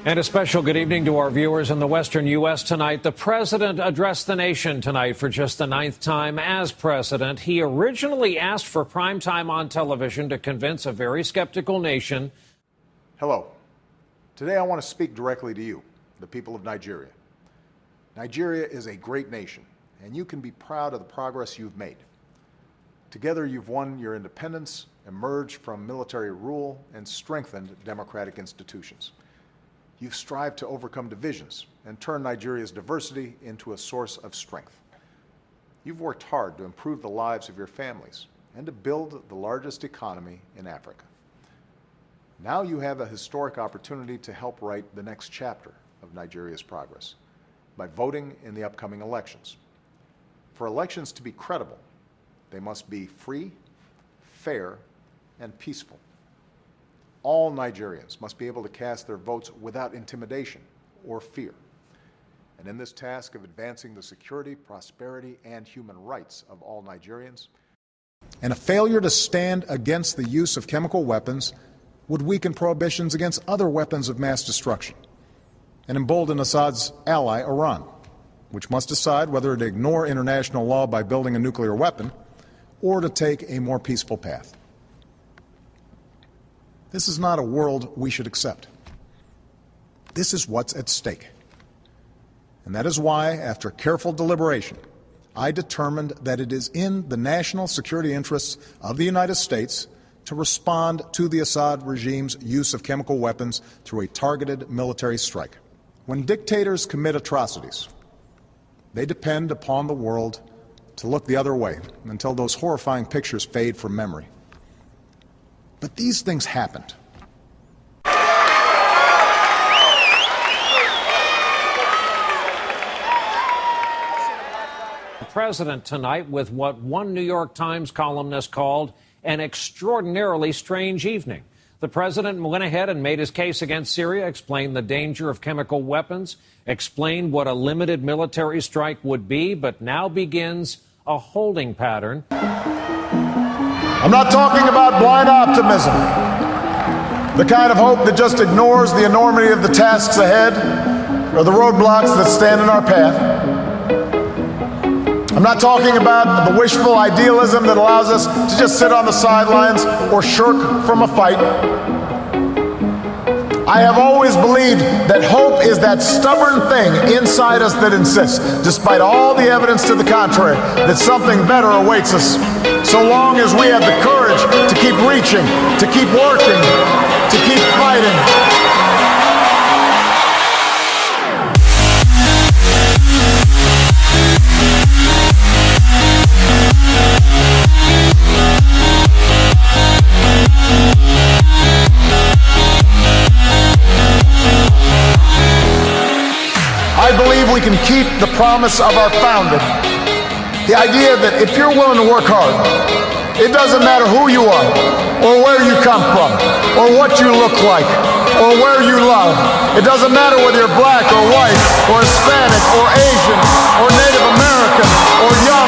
And a special good evening to our viewers in the western U.S. tonight. The president addressed the nation tonight for just the 9th time as president. He originally asked for prime time on television to convince a very skeptical nation. Hello. Today I want to speak directly to you, the people of Nigeria. Nigeria is a great nation, and you can be proud of the progress you've made. Together you've won your independence, emerged from military rule, and strengthened democratic institutions. You've strived to overcome divisions and turn Nigeria's diversity into a source of strength. You've worked hard to improve the lives of your families and to build the largest economy in Africa. Now you have a historic opportunity to help write the next chapter of Nigeria's progress by voting in the upcoming elections. For elections to be credible, they must be free, fair, and peaceful. All Nigerians must be able to cast their votes without intimidation or fear. And in this task of advancing the security, prosperity, and human rights of all Nigerians, and a failure to stand against the use of chemical weapons would weaken prohibitions against other weapons of mass destruction and embolden Assad's ally, Iran, which must decide whether to ignore international law by building a nuclear weapon or to take a more peaceful path. This is not a world we should accept. This is what's at stake. And that is why, after careful deliberation, I determined that it is in the national security interests of the United States to respond to the Assad regime's use of chemical weapons through a targeted military strike. When dictators commit atrocities, they depend upon the world to look the other way until those horrifying pictures fade from memory. But these things happened. The president tonight with what one New York Times columnist called an extraordinarily strange evening. The president went ahead and made his case against Syria, explained the danger of chemical weapons, explained what a limited military strike would be, but now begins a holding pattern. I'm not talking about blind optimism, the kind of hope that just ignores the enormity of the tasks ahead or the roadblocks that stand in our path. I'm not talking about the wishful idealism that allows us to just sit on the sidelines or shirk from a fight. I have always believed that hope is that stubborn thing inside us that insists, despite all the evidence to the contrary, that something better awaits us. So long as we have the courage to keep reaching, to keep working, to keep fighting. I believe we can keep the promise of our founding. The idea that if you're willing to work hard, it doesn't matter who you are, or where you come from, or what you look like, or where you love. It doesn't matter whether you're black or white, or Hispanic, or Asian, or Native American, or young,